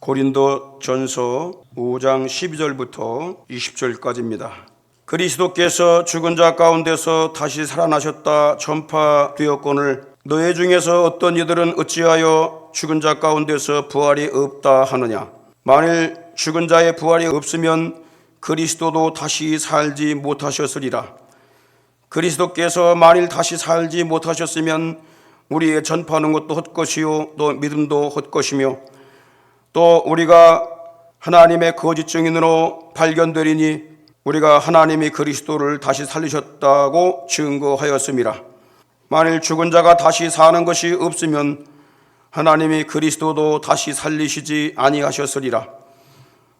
고린도전서 5장 12절부터 20절까지입니다. 그리스도께서 죽은 자 가운데서 다시 살아나셨다 전파되었거늘 너희 중에서 어떤 이들은 어찌하여 죽은 자 가운데서 부활이 없다 하느냐. 만일 죽은 자의 부활이 없으면 그리스도도 다시 살지 못하셨으리라. 그리스도께서 만일 다시 살지 못하셨으면 우리의 전파하는 것도 헛것이요 또 믿음도 헛것이며 또 우리가 하나님의 거짓 증인으로 발견되리니 우리가 하나님이 그리스도를 다시 살리셨다고 증거하였음이라. 만일 죽은 자가 다시 사는 것이 없으면 하나님이 그리스도도 다시 살리시지 아니하셨으리라.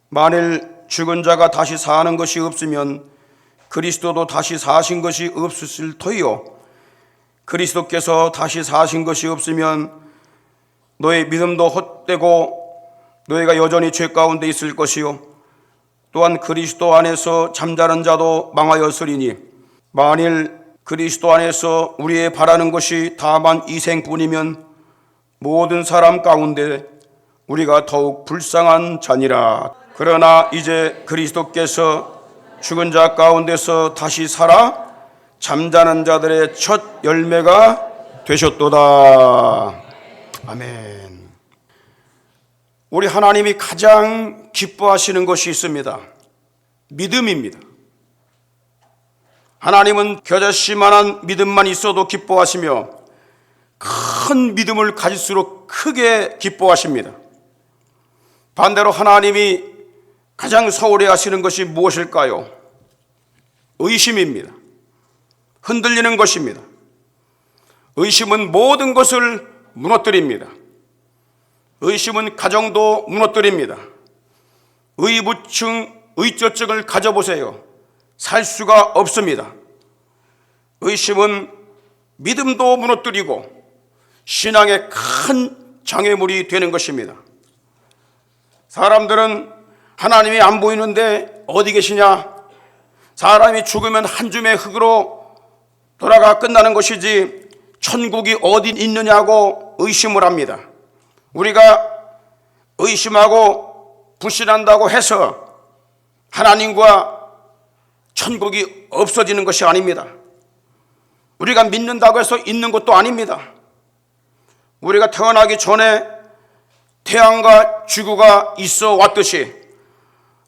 만일 죽은 자가 다시 사는 것이 없으면 그리스도도 다시 사신 것이 없으실 터이요 그리스도께서 다시 사신 것이 없으면 너의 믿음도 헛되고 너희가 여전히 죄 가운데 있을 것이요 또한 그리스도 안에서 잠자는 자도 망하였으리니 만일 그리스도 안에서 우리의 바라는 것이 다만 이생뿐이면 모든 사람 가운데 우리가 더욱 불쌍한 자니라. 그러나 이제 그리스도께서 죽은 자 가운데서 다시 살아 잠자는 자들의 첫 열매가 되셨도다. 아멘. 우리 하나님이 가장 기뻐하시는 것이 있습니다. 믿음입니다. 하나님은 겨자씨만한 믿음만 있어도 기뻐하시며 큰 믿음을 가질수록 크게 기뻐하십니다. 반대로 하나님이 가장 소홀히 하시는 것이 무엇일까요? 의심입니다. 흔들리는 것입니다. 의심은 모든 것을 무너뜨립니다. 의심은 가정도 무너뜨립니다. 의부증, 의조증을 가져보세요. 살 수가 없습니다. 의심은 믿음도 무너뜨리고 신앙의 큰 장애물이 되는 것입니다. 사람들은 하나님이 안 보이는데 어디 계시냐? 사람이 죽으면 한 줌의 흙으로 돌아가 끝나는 것이지 천국이 어디 있느냐고 의심을 합니다. 우리가 의심하고 불신한다고 해서 하나님과 천국이 없어지는 것이 아닙니다. 우리가 믿는다고 해서 있는 것도 아닙니다. 우리가 태어나기 전에 태양과 지구가 있어 왔듯이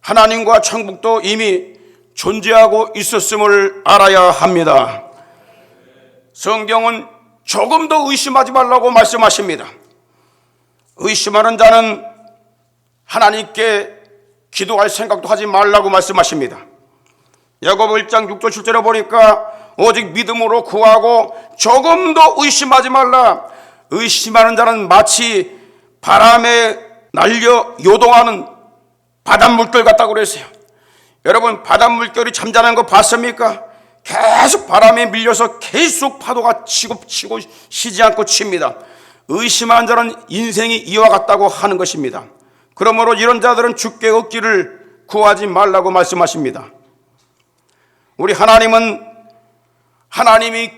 하나님과 천국도 이미 존재하고 있었음을 알아야 합니다. 성경은 조금 더 의심하지 말라고 말씀하십니다. 의심하는 자는 하나님께 기도할 생각도 하지 말라고 말씀하십니다. 야고보 1장 6절 7절에 보니까 오직 믿음으로 구하고 조금 더 의심하지 말라. 의심하는 자는 마치 바람에 날려 요동하는 바닷물결 같다고 그랬어요. 여러분 바닷물결이 잠자는 거 봤습니까? 계속 바람에 밀려서 계속 파도가 치고 쉬지 않고 칩니다. 의심하는 자는 인생이 이와 같다고 하는 것입니다. 그러므로 이런 자들은 주께 얻기를 구하지 말라고 말씀하십니다. 우리 하나님은 하나님이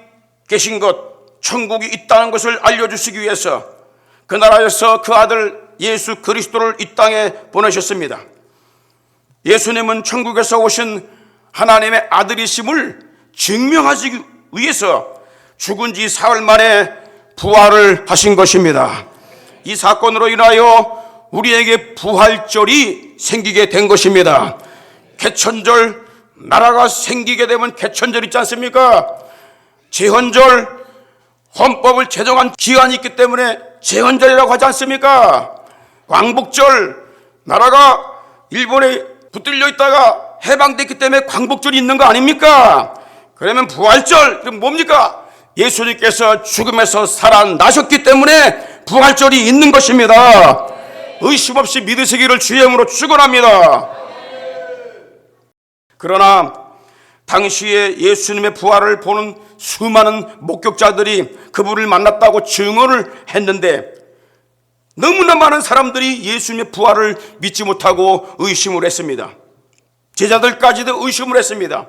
계신 것, 천국이 있다는 것을 알려주시기 위해서 그 나라에서 그 아들 예수 그리스도를 이 땅에 보내셨습니다. 예수님은 천국에서 오신 하나님의 아들이심을 증명하시기 위해서 죽은 지 사흘 만에 부활을 하신 것입니다. 이 사건으로 인하여 우리에게 부활절이 생기게 된 것입니다. 개천절, 나라가 생기게 되면 개천절 있지 않습니까? 제헌절, 헌법을 제정한 기한이 있기 때문에 제헌절이라고 하지 않습니까? 광복절, 나라가 일본에 붙들려 있다가 해방됐기 때문에 광복절이 있는 거 아닙니까? 그러면 부활절, 뭡니까? 예수님께서 죽음에서 살아나셨기 때문에 부활절이 있는 것입니다. 의심 없이 믿으시기를 주의 이름으로 축원합니다. 그러나 당시에 예수님의 부활을 보는 수많은 목격자들이 그분을 만났다고 증언을 했는데 너무나 많은 사람들이 예수님의 부활을 믿지 못하고 의심을 했습니다. 제자들까지도 의심을 했습니다.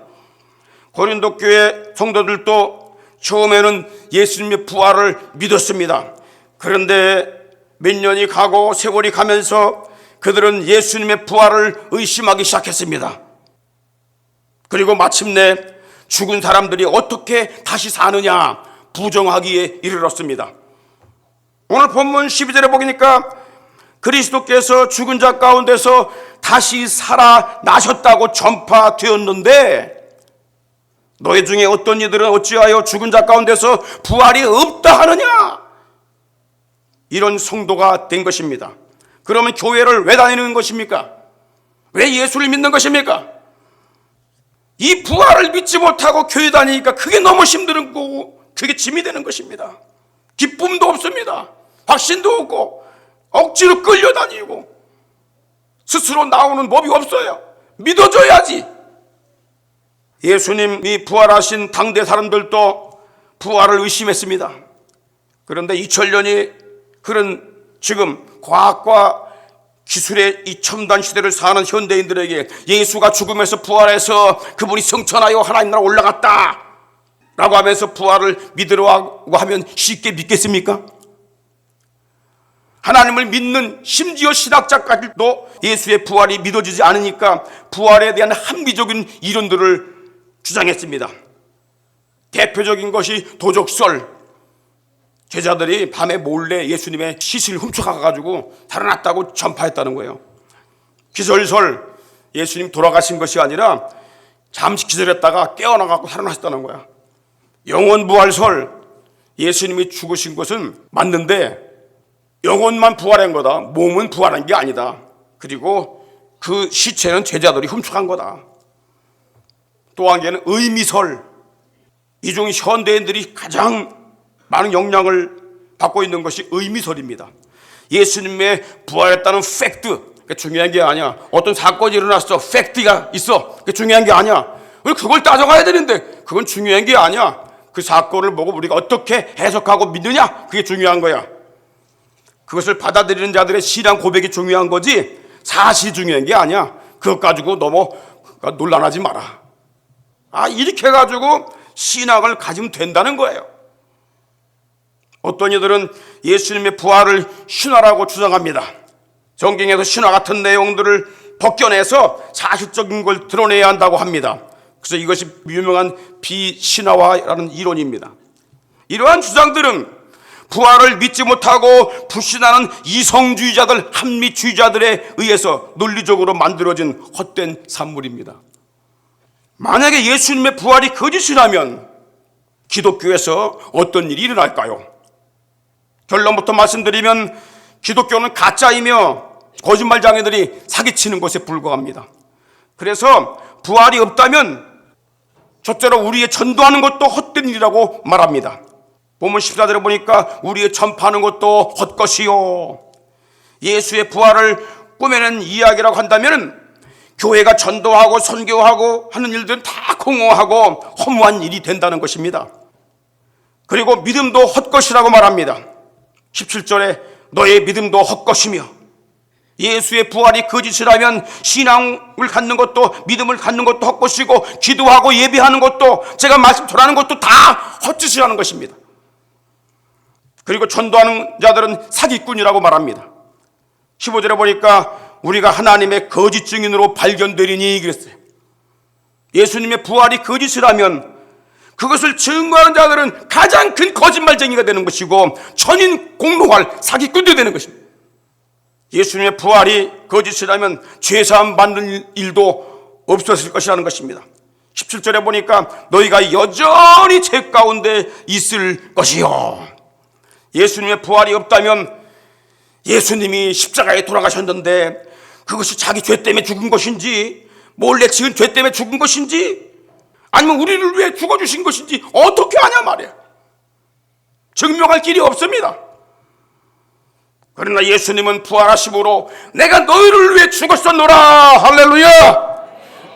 고린도 교회 성도들도 처음에는 예수님의 부활을 믿었습니다. 그런데 몇 년이 가고 세월이 가면서 그들은 예수님의 부활을 의심하기 시작했습니다. 그리고 마침내 죽은 사람들이 어떻게 다시 사느냐 부정하기에 이르렀습니다. 오늘 본문 12절에 보니까 그리스도께서 죽은 자 가운데서 다시 살아나셨다고 전파되었는데 너희 중에 어떤 이들은 어찌하여 죽은 자 가운데서 부활이 없다 하느냐, 이런 성도가 된 것입니다. 그러면 교회를 왜 다니는 것입니까? 왜 예수를 믿는 것입니까? 이 부활을 믿지 못하고 교회 다니니까 그게 너무 힘든 거고 그게 짐이 되는 것입니다. 기쁨도 없습니다. 확신도 없고 억지로 끌려다니고 스스로 나오는 법이 없어요. 믿어줘야지. 예수님이 부활하신 당대 사람들도 부활을 의심했습니다. 그런데 2000년이 흐른 지금 과학과 기술의 이 첨단 시대를 사는 현대인들에게 예수가 죽음에서 부활해서 그분이 성천하여 하나님 나라 올라갔다 라고 하면서 부활을 믿으라고 하면 쉽게 믿겠습니까? 하나님을 믿는 심지어 신학자까지도 예수의 부활이 믿어지지 않으니까 부활에 대한 합리적인 이론들을 주장했습니다. 대표적인 것이 도적설. 제자들이 밤에 몰래 예수님의 시신을 훔쳐가가지고 달아났다고 전파했다는 거예요. 기설설. 예수님 돌아가신 것이 아니라 잠시 기절했다가 깨어나가고 살아나셨다는 거야. 영혼부활설. 예수님이 죽으신 것은 맞는데 영혼만 부활한 거다. 몸은 부활한 게 아니다. 그리고 그 시체는 제자들이 훔쳐간 거다. 또 한 개는 의미설. 이 중 현대인들이 가장 많은 영향을 받고 있는 것이 의미설입니다. 예수님의 부활했다는 팩트, 그게 중요한 게 아니야. 어떤 사건이 일어났어, 팩트가 있어, 그게 중요한 게 아니야. 우리 그걸 따져가야 되는데 그건 중요한 게 아니야. 그 사건을 보고 우리가 어떻게 해석하고 믿느냐, 그게 중요한 거야. 그것을 받아들이는 자들의 신앙 고백이 중요한 거지 사실이 중요한 게 아니야. 그것 가지고 너무 논란하지 마라. 이렇게 해가지고 신앙을 가지면 된다는 거예요. 어떤 이들은 예수님의 부활을 신화라고 주장합니다. 성경에서 신화 같은 내용들을 벗겨내서 사실적인 걸 드러내야 한다고 합니다. 그래서 이것이 유명한 비신화화라는 이론입니다. 이러한 주장들은 부활을 믿지 못하고 불신하는 이성주의자들, 합리주의자들에 의해서 논리적으로 만들어진 헛된 산물입니다. 만약에 예수님의 부활이 거짓이라면 기독교에서 어떤 일이 일어날까요? 결론부터 말씀드리면 기독교는 가짜이며 거짓말장애들이 사기치는 것에 불과합니다. 그래서 부활이 없다면 첫째로 우리의 전도하는 것도 헛된 일이라고 말합니다. 본문 14절에 보니까 우리의 전파하는 것도 헛것이요. 예수의 부활을 꾸며낸 이야기라고 한다면 교회가 전도하고 선교하고 하는 일들은 다 공허하고 허무한 일이 된다는 것입니다. 그리고 믿음도 헛것이라고 말합니다. 17절에 너의 믿음도 헛것이며, 예수의 부활이 거짓이라면 신앙을 갖는 것도 믿음을 갖는 것도 헛것이고 기도하고 예배하는 것도 제가 말씀 전하는 것도 다 헛짓이라는 것입니다. 그리고 전도하는 자들은 사기꾼이라고 말합니다. 15절에 보니까 우리가 하나님의 거짓 증인으로 발견되리니 그랬어요. 예수님의 부활이 거짓이라면 그것을 증거하는 자들은 가장 큰 거짓말쟁이가 되는 것이고 천인 공노할 사기꾼도 되는 것입니다. 예수님의 부활이 거짓이라면 죄사함 받는 일도 없었을 것이라는 것입니다. 17절에 보니까 너희가 여전히 죄 가운데 있을 것이요. 예수님의 부활이 없다면 예수님이 십자가에 돌아가셨는데 그것이 자기 죄 때문에 죽은 것인지 몰래 지은 죄 때문에 죽은 것인지 아니면 우리를 위해 죽어주신 것인지 어떻게 아냐 말이야. 증명할 길이 없습니다. 그러나 예수님은 부활하심으로 내가 너희를 위해 죽었었노라, 할렐루야,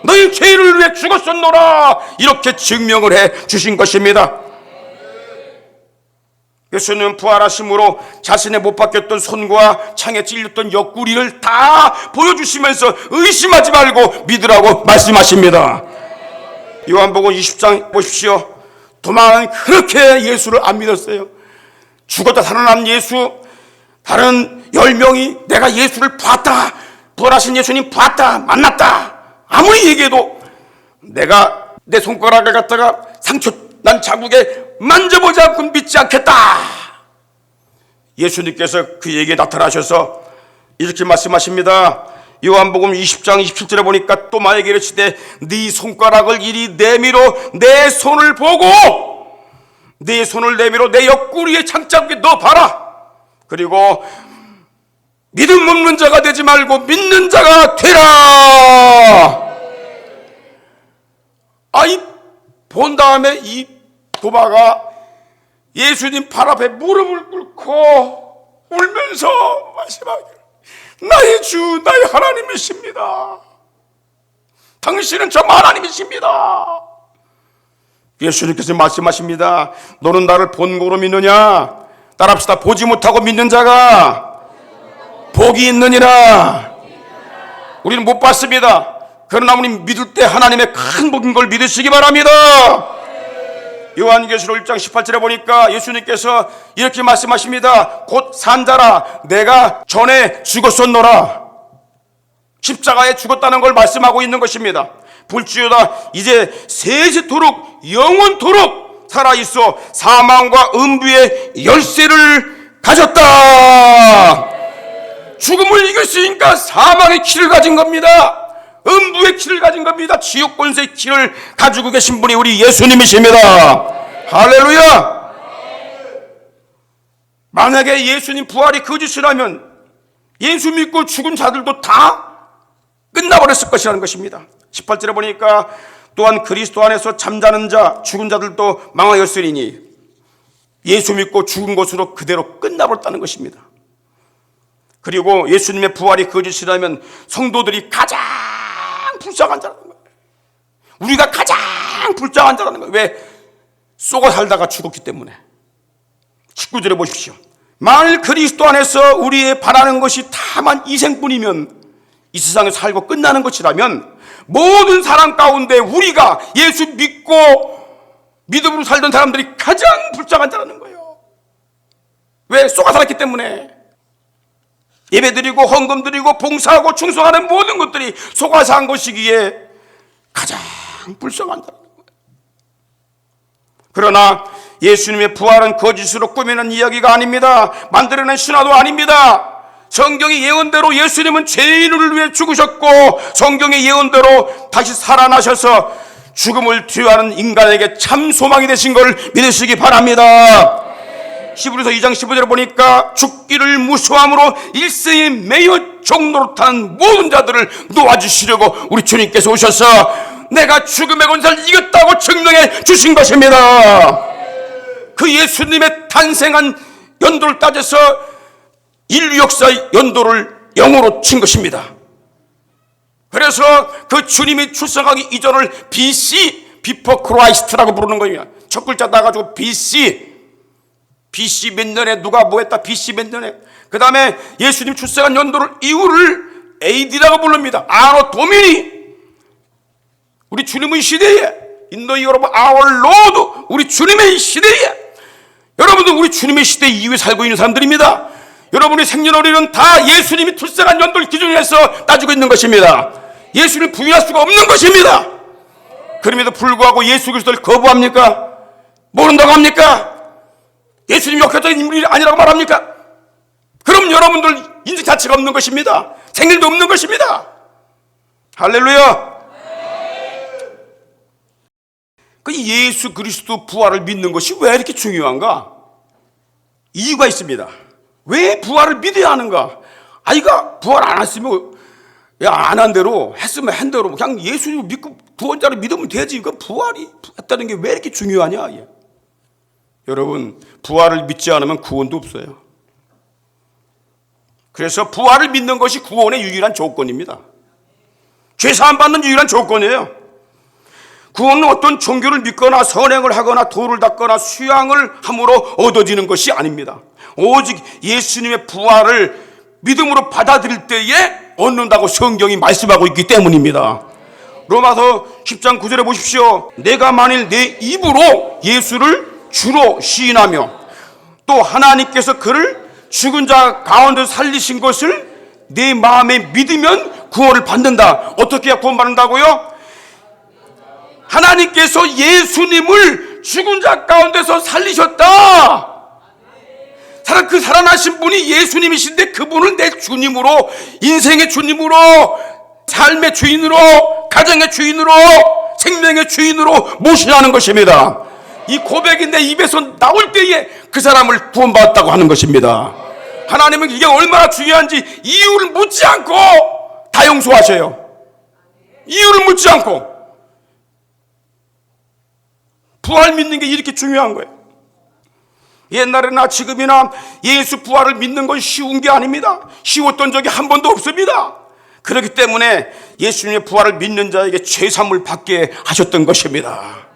너희 죄를 위해 죽었었노라, 이렇게 증명을 해 주신 것입니다. 예수님은 부활하심으로 자신의 못 박혔던 손과 창에 찔렸던 옆구리를 다 보여주시면서 의심하지 말고 믿으라고 말씀하십니다. 요한복음 20장 보십시오. 도마는 그렇게 예수를 안 믿었어요. 죽었다 살아난 예수, 다른 10명이 내가 예수를 봤다, 부활하신 예수님 봤다, 만났다 아무리 얘기해도 내가 내 손가락을 갖다가 상처 난 자국에 만져보지 않고 믿지 않겠다. 예수님께서 그에게 나타나셔서 이렇게 말씀하십니다. 요한복음 20장 27절에 보니까 또 마에게 이르시되 네 손가락을 이리 내밀어 내 손을 보고 네 손을 내밀어 내 옆구리에 장자국에 넣어봐라. 그리고 믿음 없는 자가 되지 말고 믿는 자가 되라. 본 다음에 이 도마가 예수님 발 앞에 무릎을 꿇고 울면서 말씀하기를 나의 주 나의 하나님이십니다. 당신은 참 하나님이십니다. 예수님께서 말씀하십니다. 너는 나를 본고로 믿느냐? 따라합시다. 보지 못하고 믿는 자가 복이 있느니라. 우리는 못 봤습니다. 그러나 우리 믿을 때 하나님의 큰 복인 걸 믿으시기 바랍니다. 요한계시록 1장 18절에 보니까 예수님께서 이렇게 말씀하십니다. 곧 산자라 내가 전에 죽었었노라. 십자가에 죽었다는 걸 말씀하고 있는 것입니다. 볼지어다 이제 세세토록 영원토록 살아있어 사망과 음부의 열쇠를 가졌다. 죽음을 이겼으니까 사망의 키를 가진 겁니다. 음부의 키를 가진 겁니다. 지옥 권세의 키를 가지고 계신 분이 우리 예수님이십니다. 할렐루야. 만약에 예수님 부활이 거짓이라면 예수 믿고 죽은 자들도 다 끝나버렸을 것이라는 것입니다. 18절에 보니까 또한 그리스도 안에서 잠자는 자 죽은 자들도 망하였으리니 예수 믿고 죽은 것으로 그대로 끝나버렸다는 것입니다. 그리고 예수님의 부활이 거짓이라면 성도들이 가장 불쌍한 자라는 거예요. 우리가 가장 불쌍한 자라는 거예요. 왜? 쏘고 살다가 죽었기 때문에. 19절에 보십시오. 만일 그리스도 안에서 우리의 바라는 것이 다만 이생뿐이면 이 세상에 살고 끝나는 것이라면 모든 사람 가운데 우리가 예수 믿고 믿음으로 살던 사람들이 가장 불쌍한 자라는 거예요. 왜? 쏘가 살았기 때문에. 예배드리고 헌금드리고 봉사하고 충성하는 모든 것들이 속아서 한 것이기에 가장 불쌍한 자라는 거예요. 그러나 예수님의 부활은 거짓으로 꾸미는 이야기가 아닙니다. 만들어낸 신화도 아닙니다. 성경의 예언대로 예수님은 죄인을 위해 죽으셨고 성경의 예언대로 다시 살아나셔서 죽음을 두려워하는 인간에게 참 소망이 되신 걸 믿으시기 바랍니다. 히브리서 2장 15절에 보니까 죽기를 무서워함으로 일생에 매여 종노릇하는 모든 자들을 놓아주시려고 우리 주님께서 오셔서 내가 죽음의 권세를 이겼다고 증명해 주신 것입니다. 그 예수님의 탄생한 연도를 따져서 인류 역사의 연도를 0으로 친 것입니다. 그래서 그 주님이 출생하기 이전을 BC, Before Christ라고 부르는 거예요. 첫 글자 따가지고 BC 몇 년에 누가 뭐 했다, BC 몇 년에. 그 다음에 예수님 출생한 연도를 이후를 AD라고 부릅니다. 아노 도미니. 우리 주님의 시대에, 인도 여러분, our Lord, 우리 주님의 시대에, 여러분들 우리 주님의 시대 이후에 살고 있는 사람들입니다. 여러분의 생년월일은 다 예수님이 출생한 연도를 기준으로 해서 따지고 있는 것입니다. 예수를 부인할 수가 없는 것입니다. 그럼에도 불구하고 예수 그리스도를 거부합니까? 모른다고 합니까? 예수님 역사적인 인물이 아니라고 말합니까? 그럼 여러분들 인생 자체가 없는 것입니다. 생일도 없는 것입니다. 할렐루야. 그 예수 그리스도 부활을 믿는 것이 왜 이렇게 중요한가? 이유가 있습니다. 왜 부활을 믿어야 하는가? 아이가 부활 안 했으면 안 한 대로 했으면 한 대로 그냥 예수님을 믿고 구원자를 믿으면 되지. 그 부활이 했다는 게 왜 이렇게 중요하냐? 여러분, 부활을 믿지 않으면 구원도 없어요. 그래서 부활을 믿는 것이 구원의 유일한 조건입니다. 죄사함 받는 유일한 조건이에요. 구원은 어떤 종교를 믿거나 선행을 하거나 도를 닦거나 수양을 함으로 얻어지는 것이 아닙니다. 오직 예수님의 부활을 믿음으로 받아들일 때에 얻는다고 성경이 말씀하고 있기 때문입니다. 로마서 10장 9절에 보십시오. 내가 만일 내 입으로 예수를 주로 시인하며 또 하나님께서 그를 죽은 자 가운데 살리신 것을 내 마음에 믿으면 구원을 받는다. 어떻게 해야 구원받는다고요? 하나님께서 예수님을 죽은 자 가운데서 살리셨다. 그 살아나신 분이 예수님이신데 그분을 내 주님으로, 인생의 주님으로, 삶의 주인으로, 가정의 주인으로, 생명의 주인으로 모시라는 것입니다. 이 고백이 내 입에서 나올 때에 그 사람을 구원받았다고 하는 것입니다. 하나님은 이게 얼마나 중요한지 이유를 묻지 않고 다 용서하셔요. 이유를 묻지 않고. 부활 믿는 게 이렇게 중요한 거예요. 옛날이나 지금이나 예수 부활을 믿는 건 쉬운 게 아닙니다. 쉬웠던 적이 한 번도 없습니다. 그렇기 때문에 예수님의 부활을 믿는 자에게 죄사함을 받게 하셨던 것입니다.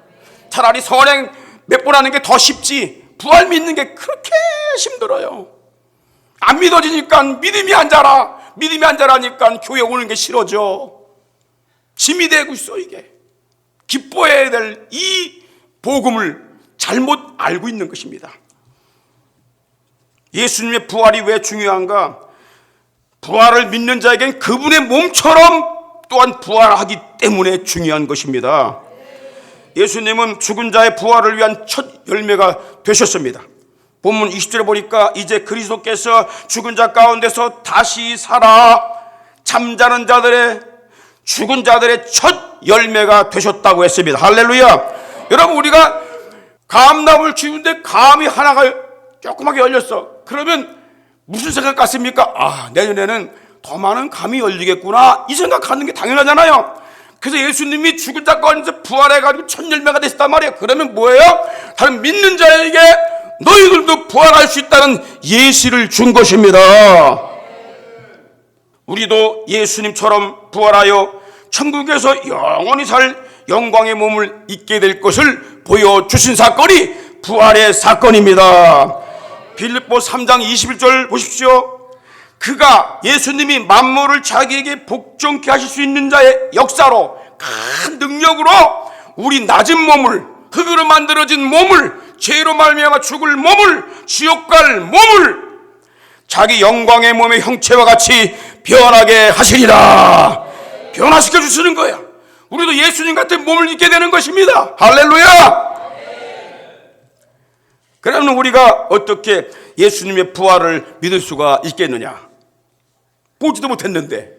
차라리 선행 몇 번 하는 게 더 쉽지 부활 믿는 게 그렇게 힘들어요. 안 믿어지니까 믿음이 안 자라. 믿음이 안 자라니까 교회 오는 게 싫어져. 짐이 되고 있어. 이게 기뻐해야 될 이 복음을 잘못 알고 있는 것입니다. 예수님의 부활이 왜 중요한가? 부활을 믿는 자에겐 그분의 몸처럼 또한 부활하기 때문에 중요한 것입니다. 예수님은 죽은 자의 부활을 위한 첫 열매가 되셨습니다. 본문 20절에 보니까 이제 그리스도께서 죽은 자 가운데서 다시 살아 잠자는 자들의, 죽은 자들의 첫 열매가 되셨다고 했습니다. 할렐루야. 여러분, 우리가 감나무를 키우는데 감이 하나가 조그맣게 열렸어. 그러면 무슨 생각 같습니까? 내년에는 더 많은 감이 열리겠구나, 이 생각하는 게 당연하잖아요. 그래서 예수님이 죽은 자 가운데서 부활해가지고 첫 열매가 되셨단 말이에요. 그러면 뭐예요? 다른 믿는 자에게 너희들도 부활할 수 있다는 예시를 준 것입니다. 우리도 예수님처럼 부활하여 천국에서 영원히 살 영광의 몸을 입게 될 것을 보여주신 사건이 부활의 사건입니다. 빌립보 3장 21절 보십시오. 그가, 예수님이 만물을 자기에게 복종케 하실 수 있는 자의 역사로, 큰 능력으로 우리 낮은 몸을, 흙으로 만들어진 몸을, 죄로 말미암아 죽을 몸을, 지옥 갈 몸을 자기 영광의 몸의 형체와 같이 변하게 하시리라. 변화시켜 주시는 거야. 우리도 예수님 같은 몸을 입게 되는 것입니다. 할렐루야. 그러면 우리가 어떻게 예수님의 부활을 믿을 수가 있겠느냐? 보지도 못했는데,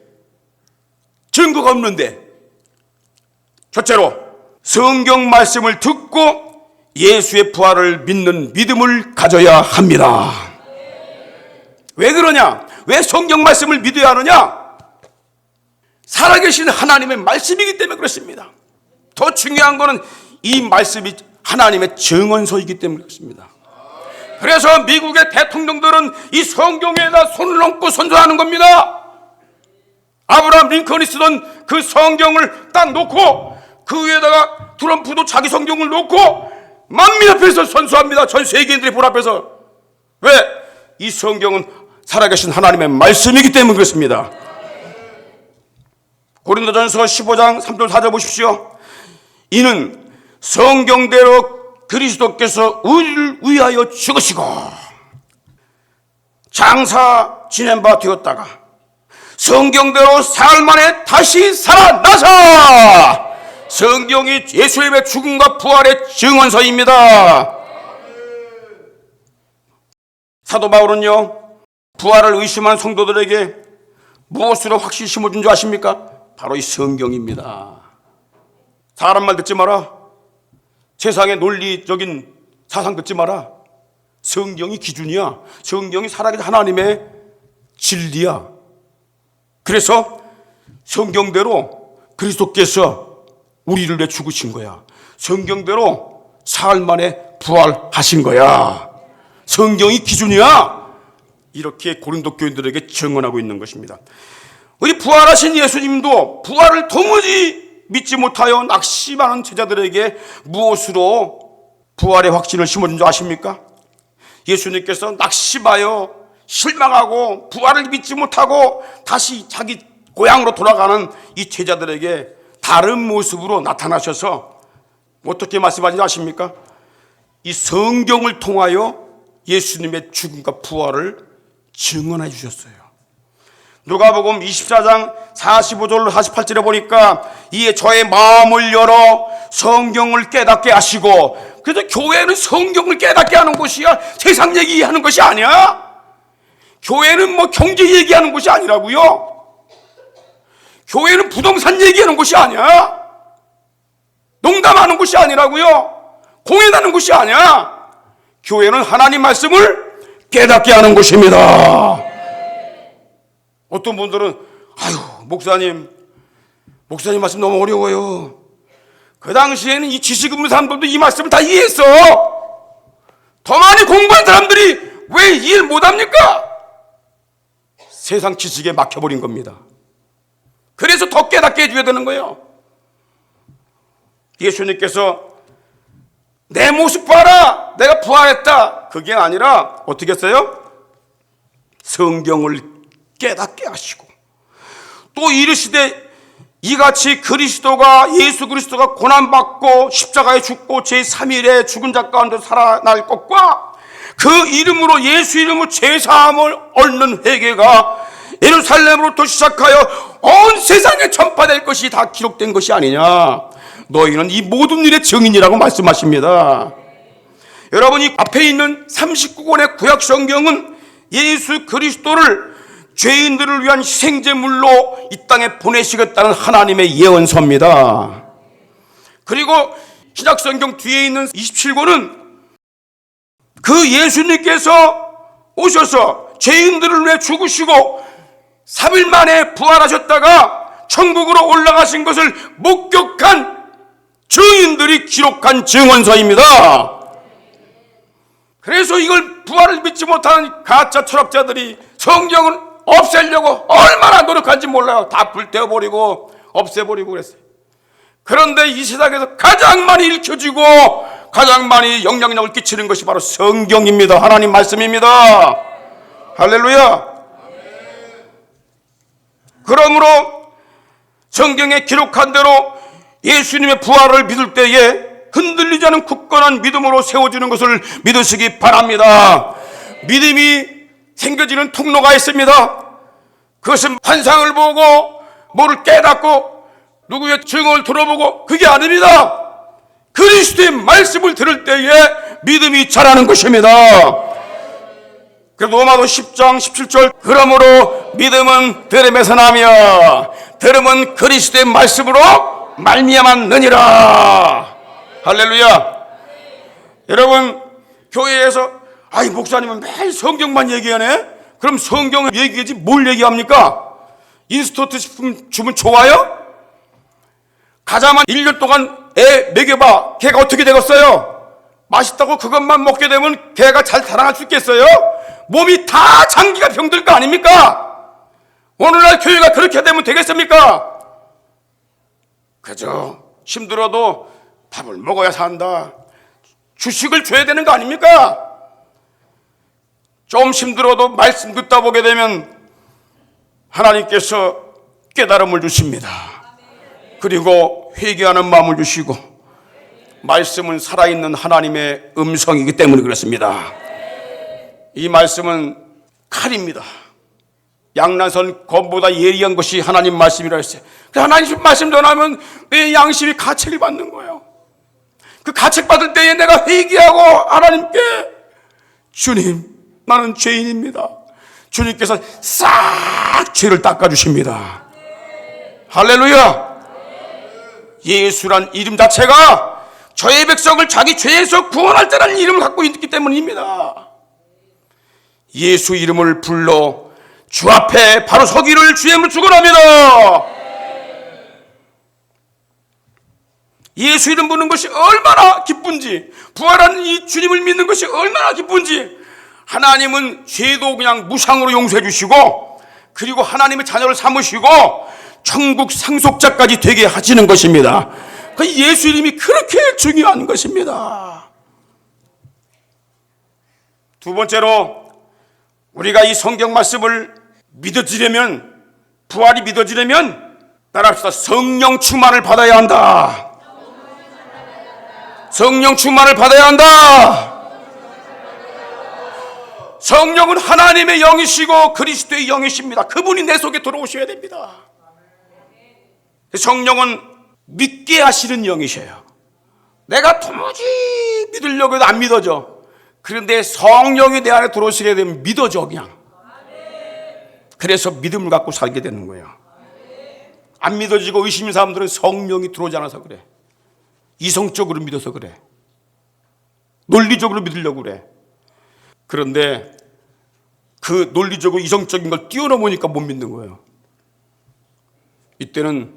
증거가 없는데. 첫째로 성경 말씀을 듣고 예수의 부활을 믿는 믿음을 가져야 합니다. 왜 그러냐? 왜 성경 말씀을 믿어야 하느냐? 살아계신 하나님의 말씀이기 때문에 그렇습니다. 더 중요한 것은 이 말씀이 하나님의 증언서이기 때문에 그렇습니다. 그래서 미국의 대통령들은 이 성경에다 손을 얹고 선서하는 겁니다. 아브라함 링컨이 쓰던 그 성경을 딱 놓고 그 위에다가 트럼프도 자기 성경을 놓고 만민 앞에서 선서합니다. 전 세계인들이 볼 앞에서. 왜? 이 성경은 살아계신 하나님의 말씀이기 때문에 그렇습니다. 고린도전서 15장 3절 4절 보십시오. 이는 성경대로 그리스도께서 우리를 위하여 죽으시고 장사 지낸 바 되었다가 성경대로 사흘 만에 다시 살아나사, 성경이 예수님의 죽음과 부활의 증언서입니다. 사도 바울은요, 부활을 의심한 성도들에게 무엇으로 확실히 심어준 줄 아십니까? 바로 이 성경입니다. 사람 말 듣지 마라. 세상의 논리적인 사상 듣지 마라. 성경이 기준이야. 성경이 살아계신 하나님의 진리야. 그래서 성경대로 그리스도께서 우리를 위해 죽으신 거야. 성경대로 사흘 만에 부활하신 거야. 성경이 기준이야. 이렇게 고린도 교인들에게 증언하고 있는 것입니다. 우리 부활하신 예수님도 부활을 도무지 믿지 못하여 낙심하는 제자들에게 무엇으로 부활의 확신을 심어준 줄 아십니까? 예수님께서 낙심하여 실망하고 부활을 믿지 못하고 다시 자기 고향으로 돌아가는 이 제자들에게 다른 모습으로 나타나셔서 어떻게 말씀하시는지 아십니까? 이 성경을 통하여 예수님의 죽음과 부활을 증언해 주셨어요. 누가복음 24장 45절 48절에 보니까 이에 저의 마음을 열어 성경을 깨닫게 하시고, 그래서 교회는 성경을 깨닫게 하는 곳이야. 세상 얘기하는 것이 아니야. 교회는 뭐 경제 얘기하는 곳이 아니라고요. 교회는 부동산 얘기하는 곳이 아니야. 농담하는 곳이 아니라고요. 공연하는 곳이 아니야. 교회는 하나님 말씀을 깨닫게 하는 곳입니다. 어떤 분들은 아유 목사님 말씀 너무 어려워요. 그 당시에는 이 지식 없는 사람들도 이 말씀을 다 이해했어. 더 많이 공부한 사람들이 왜 이해를 못합니까? 세상 지식에 막혀버린 겁니다. 그래서 더 깨닫게 해줘야 되는 거예요. 예수님께서 내 모습 봐라, 내가 부활했다, 그게 아니라 어떻게 했어요? 성경을 깨닫게 하시고, 또 이르시되 이같이 예수 그리스도가 고난받고 십자가에 죽고 제3일에 죽은 자 가운데 살아날 것과 그 이름으로, 예수 이름으로 제사함을 얻는 회개가 예루살렘으로부터 시작하여 온 세상에 전파될 것이 다 기록된 것이 아니냐. 너희는 이 모든 일의 증인이라고 말씀하십니다. 여러분, 이 앞에 있는 39권의 구약 성경은 예수 그리스도를 죄인들을 위한 희생제물로 이 땅에 보내시겠다는 하나님의 예언서입니다. 그리고 신약 성경 뒤에 있는 27권은 그 예수님께서 오셔서 죄인들을 위해 죽으시고 3일 만에 부활하셨다가 천국으로 올라가신 것을 목격한 증인들이 기록한 증언서입니다. 그래서 이걸 부활을 믿지 못하는 가짜 철학자들이 성경을 없애려고 얼마나 노력한지 몰라요. 다 불태워버리고 없애버리고 그랬어요. 그런데 이 세상에서 가장 많이 읽혀지고 가장 많이 영향력을 끼치는 것이 바로 성경입니다. 하나님 말씀입니다. 할렐루야. 그러므로 성경에 기록한 대로 예수님의 부활을 믿을 때에 흔들리지 않은 굳건한 믿음으로 세워지는 것을 믿으시기 바랍니다. 믿음이 생겨지는 통로가 있습니다. 그것은 환상을 보고 뭐를 깨닫고 누구의 증언을 들어보고 그게 아닙니다. 그리스도의 말씀을 들을 때에 믿음이 자라는 것입니다. 그래서 로마서 10장 17절 그러므로 믿음은 들음에서 나며 들음은 그리스도의 말씀으로 말미암았느니라. 할렐루야. 여러분, 교회에서 아이 목사님은 매일 성경만 얘기하네. 그럼 성경을 얘기하지 뭘 얘기합니까? 인스턴트 식품 주면 좋아요? 가자만 1년 동안 애 먹여봐. 걔가 어떻게 되겠어요? 맛있다고 그것만 먹게 되면 걔가 잘 자라날 수 있겠어요? 몸이 다 장기가 병들 거 아닙니까? 오늘날 교회가 그렇게 되면 되겠습니까? 그죠? 힘들어도 밥을 먹어야 산다. 주식을 줘야 되는 거 아닙니까? 좀 힘들어도 말씀 듣다 보게 되면 하나님께서 깨달음을 주십니다. 그리고 회개하는 마음을 주시고, 말씀은 살아있는 하나님의 음성이기 때문에 그렇습니다. 이 말씀은 칼입니다. 양난선 검보다 예리한 것이 하나님 말씀이라 했어요. 하나님 말씀 전하면 내 양심이 가책을 받는 거예요. 그 가책 받을 때에 내가 회개하고 하나님께 주님, 나는 죄인입니다. 주님께서 싹 죄를 닦아주십니다. 할렐루야. 예수란 이름 자체가 저의 백성을 자기 죄에서 구원할 때라는 이름을 갖고 있기 때문입니다. 예수 이름을 불러 주 앞에 바로 서기를 주의 이름으로 축원합니다. 예수 이름 부르는 것이 얼마나 기쁜지, 부활한 이 주님을 믿는 것이 얼마나 기쁜지, 하나님은 죄도 그냥 무상으로 용서해 주시고, 그리고 하나님의 자녀를 삼으시고 천국 상속자까지 되게 하시는 것입니다. 그 예수 이름이 그렇게 중요한 것입니다. 두 번째로, 우리가 이 성경 말씀을 믿어지려면, 부활이 믿어지려면 따라합시다. 성령 충만을 받아야 한다. 성령 충만을 받아야 한다. 성령은 하나님의 영이시고 그리스도의 영이십니다. 그분이 내 속에 들어오셔야 됩니다. 성령은 믿게 하시는 영이셔요. 내가 도무지 믿으려고 해도 안 믿어져. 그런데 성령이 내 안에 들어오시게 되면 믿어져 그냥. 그래서 믿음을 갖고 살게 되는 거예요. 안 믿어지고 의심인 사람들은 성령이 들어오지 않아서 그래. 이성적으로 믿어서 그래. 논리적으로 믿으려고 그래. 그런데 그 논리적으로 이성적인 걸 뛰어넘으니까 못 믿는 거예요. 이때는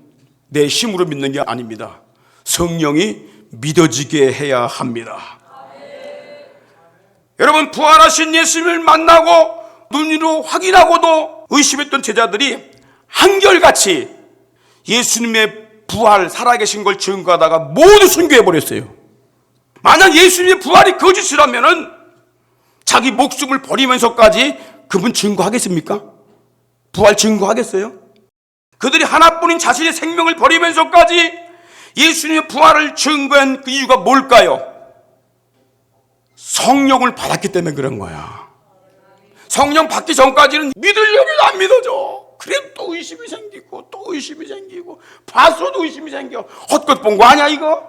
내 힘으로 믿는 게 아닙니다. 성령이 믿어지게 해야 합니다. 여러분, 부활하신 예수님을 만나고 눈으로 확인하고도 의심했던 제자들이 한결같이 예수님의 부활, 살아계신 걸 증거하다가 모두 순교해버렸어요. 만약 예수님의 부활이 거짓이라면 자기 목숨을 버리면서까지 그분 증거하겠습니까? 부활 증거하겠어요? 그들이 하나뿐인 자신의 생명을 버리면서까지 예수님의 부활을 증거한 그 이유가 뭘까요? 성령을 받았기 때문에 그런 거야. 성령 받기 전까지는 믿으려고 해도 안 믿어져. 그래 또 의심이 생기고 또 의심이 생기고 봐서도 의심이 생겨. 헛것 본 거 아니야 이거?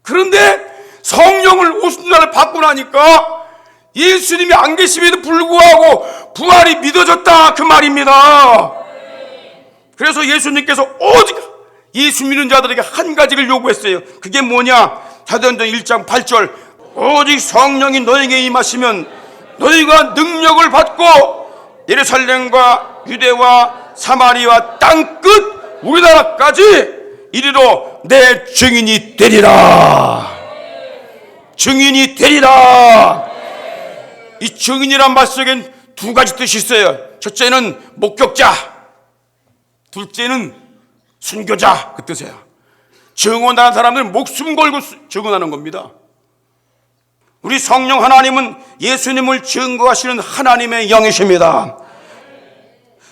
그런데 성령을 오순절을 받고 나니까 예수님이 안 계심에도 불구하고 부활이 믿어졌다 그 말입니다. 그래서 예수님께서 오직 예수 믿는 자들에게 한 가지를 요구했어요. 그게 뭐냐? 사도행전 1장 8절 오직 성령이 너에게 임하시면 너희가 능력을 받고 예루살렘과 유대와 사마리아 땅끝 우리나라까지 이리로 내 증인이 되리라. 증인이 되리라. 이 증인이란 말 속엔 두 가지 뜻이 있어요. 첫째는 목격자, 둘째는 순교자 그 뜻이에요. 증언하는 사람들은 목숨 걸고 증언하는 겁니다. 우리 성령 하나님은 예수님을 증거하시는 하나님의 영이십니다.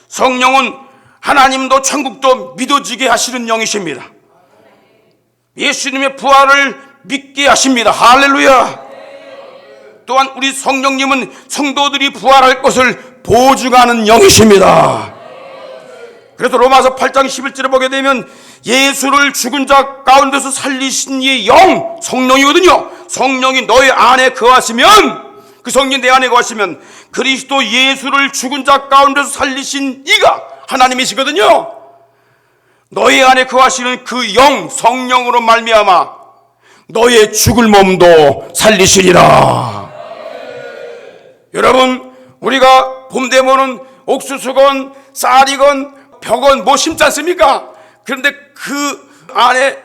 성령은 하나님도 천국도 믿어지게 하시는 영이십니다. 예수님의 부활을 믿게 하십니다. 할렐루야. 또한 우리 성령님은 성도들이 부활할 것을 보증하는 영이십니다. 그래서 로마서 8장 11절에 보게 되면 예수를 죽은 자 가운데서 살리신 이의 영, 성령이거든요. 성령이 너희 안에 거하시면, 그 성령이 내 안에 거하시면 그리스도 예수를 죽은 자 가운데서 살리신 이가 하나님이시거든요. 너희 안에 거하시는 그 영, 성령으로 말미암아 너의 죽을 몸도 살리시리라. 여러분, 우리가 봄 되면은 옥수수건, 쌀이건, 벽은 뭐 심지 않습니까? 그런데 그 안에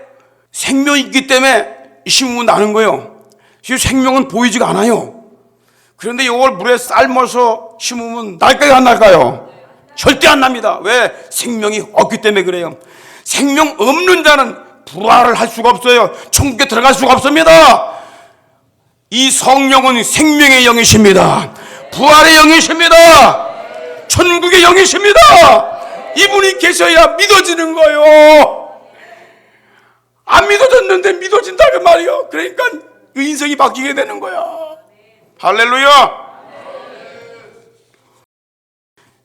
생명이 있기 때문에 심으면 나는 거예요. 이 생명은 보이지가 않아요. 그런데 이걸 물에 삶아서 심으면 날까요, 안 날까요? 절대 안 납니다. 왜? 생명이 없기 때문에 그래요. 생명 없는 자는 부활을 할 수가 없어요. 천국에 들어갈 수가 없습니다. 이 성령은 생명의 영이십니다. 부활의 영이십니다. 천국의 영이십니다. 이분이 계셔야 믿어지는 거예요. 안 믿어졌는데 믿어진다 그 말이요. 그러니까 인생이 바뀌게 되는 거야. 할렐루야.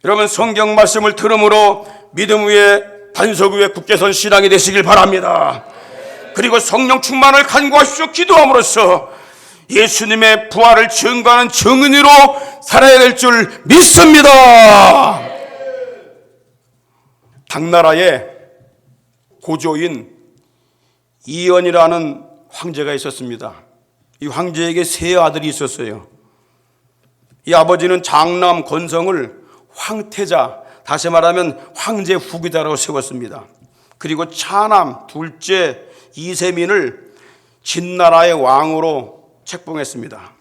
여러분, 성경 말씀을 들음으로 믿음 위에 반석 위에 굳게 선 신앙이 되시길 바랍니다. 그리고 성령 충만을 간구하십시오. 기도함으로써 예수님의 부활을 증거하는 증인으로 살아야 될 줄 믿습니다. 당나라에 고조인 이연이라는 황제가 있었습니다. 이 황제에게 세 아들이 있었어요. 이 아버지는 장남 건성을 황태자, 다시 말하면 황제 후계자라고 세웠습니다. 그리고 차남 둘째 이세민을 진나라의 왕으로 책봉했습니다.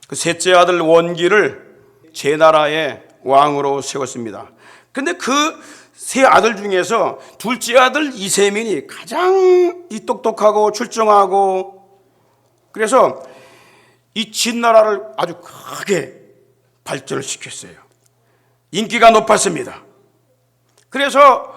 그 셋째 아들 원기를 제나라의 왕으로 세웠습니다. 근데 그 세 아들 중에서 둘째 아들 이세민이 가장 똑똑하고 출중하고, 그래서 이 진나라를 아주 크게 발전을 시켰어요. 인기가 높았습니다. 그래서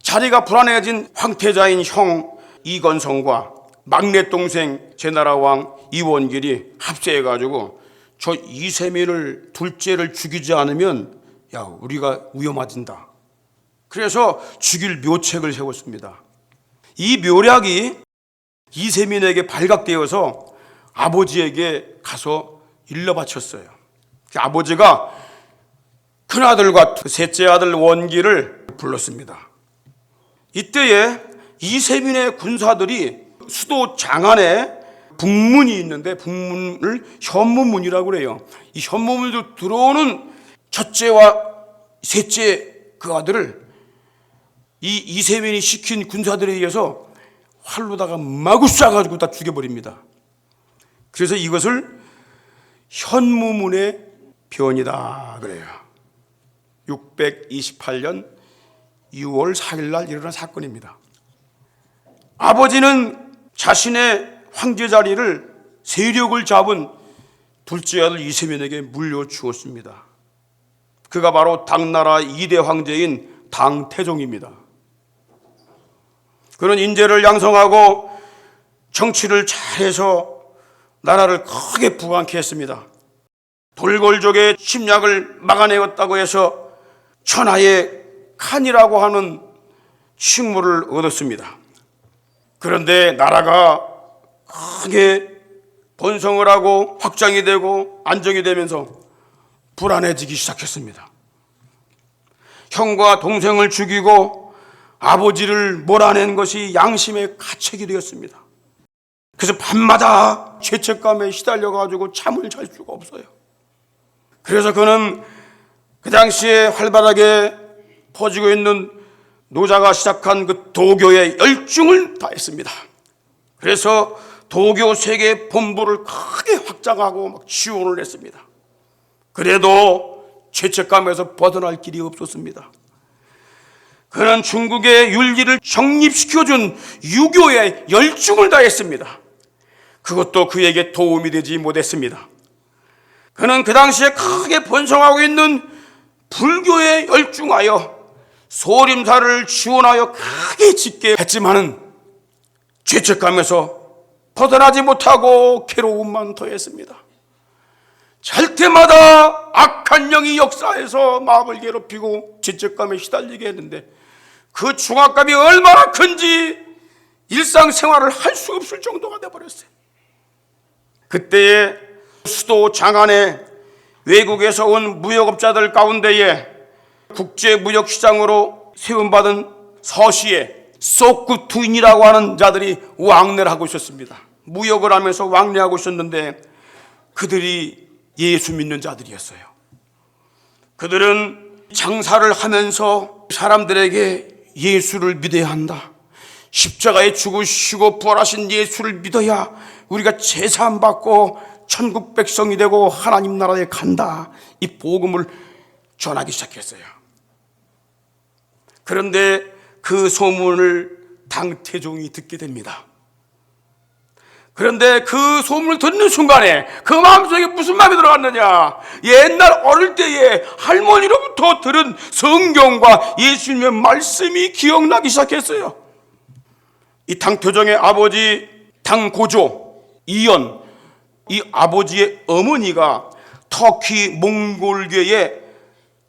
자리가 불안해진 황태자인 형 이건성과 막내 동생 제나라 왕 이원길이 합세해가지고 저 이세민을 둘째를 죽이지 않으면 야 우리가 위험해진다. 그래서 죽일 묘책을 세웠습니다. 이 묘략이 이세민에게 발각되어서 아버지에게 가서 일러 바쳤어요. 아버지가 큰아들과 셋째 아들 원기를 불렀습니다. 이때에 이세민의 군사들이 수도 장안에 북문이 있는데 북문을 현무문이라고 그래요. 이 현무문으로 들어오는 첫째와 셋째 그 아들을 이 이세민이 시킨 군사들에 의해서 활로다가 마구 쏴가지고 다 죽여버립니다. 그래서 이것을 현무문의 변이다 그래요. 628년 6월 4일 날 일어난 사건입니다. 아버지는 자신의 황제 자리를 세력을 잡은 둘째 아들 이세민에게 물려주었습니다. 그가 바로 당나라 2대 황제인 당태종입니다. 그는 인재를 양성하고 정치를 잘해서 나라를 크게 부강케 했습니다. 돌골족의 침략을 막아내었다고 해서 천하의 칸이라고 하는 칭호를 얻었습니다. 그런데 나라가 크게 번성을 하고 확장이 되고 안정이 되면서 불안해지기 시작했습니다. 형과 동생을 죽이고 아버지를 몰아낸 것이 양심의 가책이 되었습니다. 그래서 밤마다 죄책감에 시달려가지고 잠을 잘 수가 없어요. 그래서 그는 그 당시에 활발하게 퍼지고 있는 노자가 시작한 그 도교의 열중을 다했습니다. 그래서 도교 세계 본부를 크게 확장하고 막 지원을 했습니다. 그래도 죄책감에서 벗어날 길이 없었습니다. 그는 중국의 윤리를 정립시켜준 유교에 열중을 다했습니다. 그것도 그에게 도움이 되지 못했습니다. 그는 그 당시에 크게 번성하고 있는 불교에 열중하여 소림사를 지원하여 크게 짓게 했지만은 죄책감에서 벗어나지 못하고 괴로움만 더했습니다. 잘 때마다 악한 영이 역사에서 마음을 괴롭히고 죄책감에 시달리게 했는데 그 중압감이 얼마나 큰지 일상생활을 할 수 없을 정도가 되어버렸어요. 그때에 수도 장안에 외국에서 온 무역업자들 가운데에 국제무역시장으로 세움받은 서시에 소쿠투인이라고 하는 자들이 왕래를 하고 있었습니다. 무역을 하면서 왕래하고 있었는데 그들이 예수 믿는 자들이었어요. 그들은 장사를 하면서 사람들에게 예수를 믿어야 한다. 십자가에 죽으시고 부활하신 예수를 믿어야 우리가 제사함받고 천국 백성이 되고 하나님 나라에 간다. 이 복음을 전하기 시작했어요. 그런데 그 소문을 당태종이 듣게 됩니다. 그런데 그 소문을 듣는 순간에 그 마음속에 무슨 마음이 들어갔느냐? 옛날 어릴 때에 할머니로부터 들은 성경과 예수님의 말씀이 기억나기 시작했어요. 이 당태종의 아버지 당고조 이연, 이 아버지의 어머니가 터키 몽골계의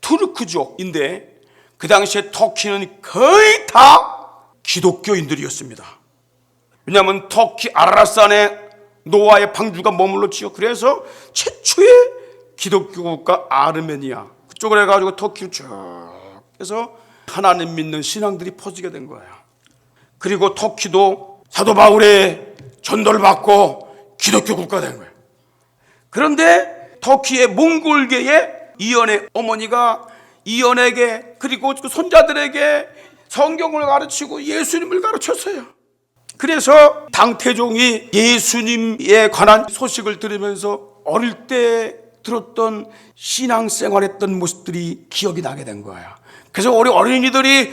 투르크족인데 그 당시에 터키는 거의 다 기독교인들이었습니다. 왜냐하면 터키 아라라산에 노아의 방주가 머물렀지요. 그래서 최초의 기독교 국가 아르메니아 그쪽으로 해가지고 터키로 쭉 해서 하나님 믿는 신앙들이 퍼지게 된 거예요. 그리고 터키도 사도 바울의 전도를 받고 기독교 국가가 된 거예요. 그런데 터키의 몽골계의 이연의 어머니가 이연에게 그리고 그 손자들에게 성경을 가르치고 예수님을 가르쳤어요. 그래서 당태종이 예수님에 관한 소식을 들으면서 어릴 때 들었던 신앙생활했던 모습들이 기억이 나게 된 거예요. 그래서 우리 어린이들이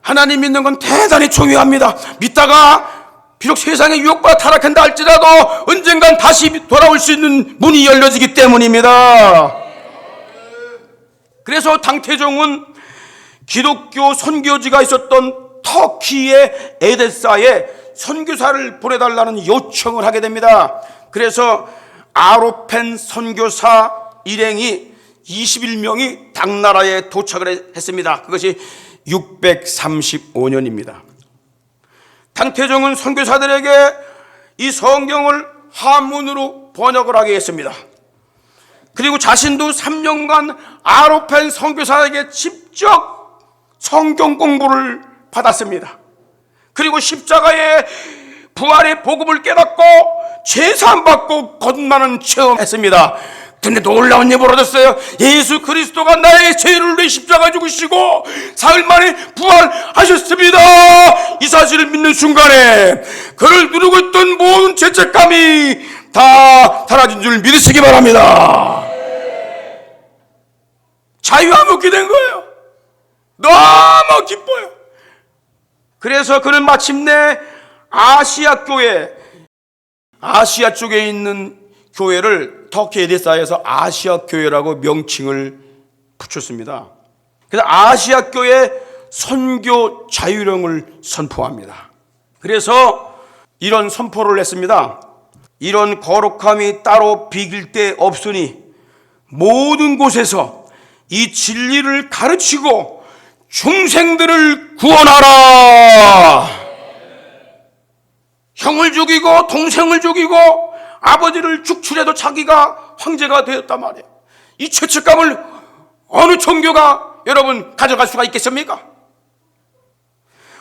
하나님 믿는 건 대단히 중요합니다. 믿다가 비록 세상의 유혹받아 타락한다 할지라도 언젠간 다시 돌아올 수 있는 문이 열려지기 때문입니다. 그래서 당태종은 기독교 선교지가 있었던 터키의 에데사에 선교사를 보내달라는 요청을 하게 됩니다. 그래서 아로펜 선교사 일행이 21명이 당나라에 도착을 했습니다. 그것이 635년입니다. 당태종은 선교사들에게 이 성경을 한문으로 번역을 하게 했습니다. 그리고 자신도 3년간 아로펜 선교사에게 직접 성경 공부를 받았습니다. 그리고 십자가의 부활의 복음을 깨닫고 제사함받고 거듭나는 체험했습니다. 근데 놀라운 일이 벌어졌어요. 예수 그리스도가 나의 죄를 위해 십자가에 죽으시고 사흘 만에 부활하셨습니다. 이 사실을 믿는 순간에 그를 누르고 있던 모든 죄책감이 다 사라진 줄 믿으시기 바랍니다. 자유함 얻게 된 거예요. 너무 기뻐요. 그래서 그는 마침내 아시아 쪽에 있는 교회를 터키 에디사에서 아시아 교회라고 명칭을 붙였습니다. 그래서 아시아 교회 선교 자유령을 선포합니다. 그래서 이런 선포를 했습니다. 이런 거룩함이 따로 비길 데 없으니 모든 곳에서 이 진리를 가르치고 중생들을 구원하라. 형을 죽이고 동생을 죽이고 아버지를 축출해도 자기가 황제가 되었단 말이에요. 이 죄책감을 어느 종교가 여러분 가져갈 수가 있겠습니까?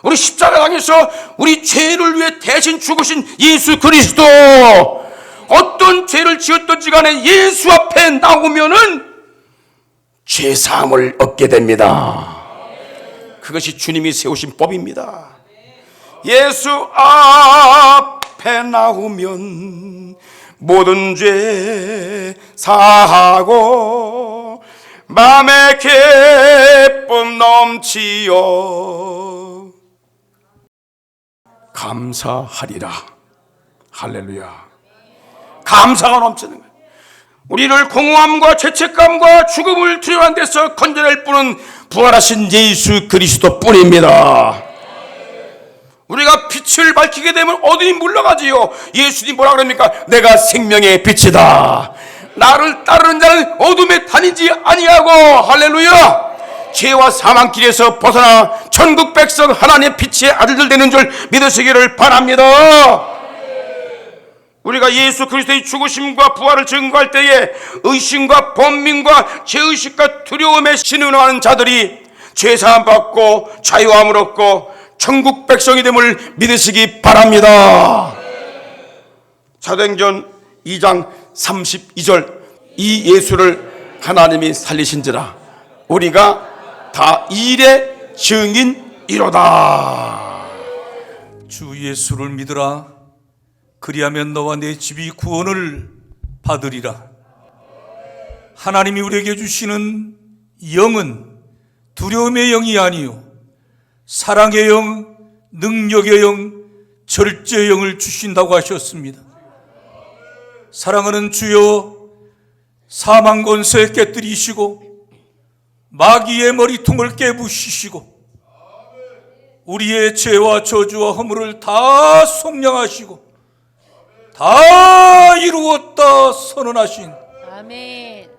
우리 십자가당에서 우리 죄를 위해 대신 죽으신 예수 그리스도, 어떤 죄를 지었든지 간에 예수 앞에 나오면은 죄사함을 얻게 됩니다. 그것이 주님이 세우신 법입니다. 예수 앞에 나오면 모든 죄 사하고 마음의 기쁨 넘치어 감사하리라. 할렐루야. 감사가 넘치는 거예요. 우리를 공허함과 죄책감과 죽음을 두려워한 데서 건져낼 분은 부활하신 예수 그리스도 뿐입니다. 우리가 빛을 밝히게 되면 어디니 물러가지요. 예수님 뭐라 그럽니까? 내가 생명의 빛이다. 나를 따르는 자는 어둠에 다니지 아니하고, 할렐루야, 죄와 사망길에서 벗어나 천국 백성 하나님의 빛의 아들들 되는 줄 믿으시기를 바랍니다. 우리가 예수 그리스도의 죽으심과 부활을 증거할 때에 의심과 번민과 죄의식과 두려움에 신음하는 자들이 죄사함 받고 자유함을 얻고 천국 백성이 됨을 믿으시기 바랍니다. 사도행전 2장 32절, 이 예수를 하나님이 살리신지라 우리가 다 일의 증인이로다. 주 예수를 믿으라. 그리하면 너와 내 집이 구원을 받으리라. 하나님이 우리에게 주시는 영은 두려움의 영이 아니요 사랑의 영, 능력의 영, 절제의 영을 주신다고 하셨습니다. 사랑하는 주여, 사망 권세 깨뜨리시고 마귀의 머리통을 깨부시시고 우리의 죄와 저주와 허물을 다 속량하시고 다 이루었다 선언하신 아멘.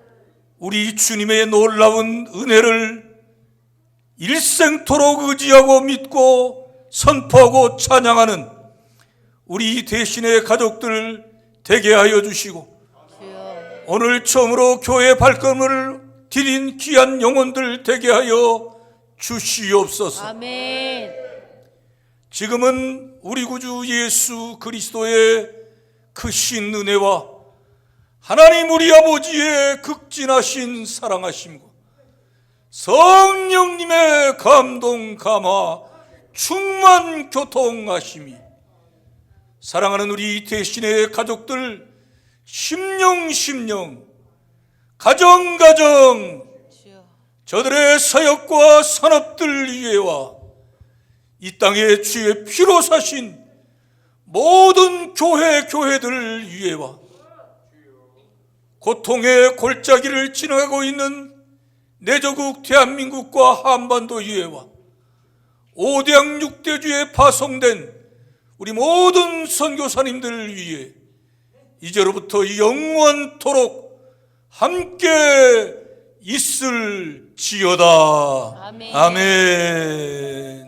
우리 주님의 놀라운 은혜를 일생토록 의지하고 믿고 선포하고 찬양하는 우리 대신의 가족들 되게 하여 주시고, 주여. 오늘 처음으로 교회 발걸음을 디딘 귀한 영혼들 되게 하여 주시옵소서. 아멘. 지금은 우리 구주 예수 그리스도의 크신 은혜와 하나님 우리 아버지의 극진하신 사랑하심과 성령님의 감동 감화 충만 교통하심이 사랑하는 우리 대신의 가족들 심령 가정 주여. 저들의 사역과 산업들 위에와 이 땅에 주의 피로 사신 모든 교회들 위에와 고통의 골짜기를 지나가고 있는 내조국 대한민국과 한반도 위에와 5대양 6대주에 파송된 우리 모든 선교사님들을 위해 이제로부터 영원토록 함께 있을지어다. 아멘. 아멘.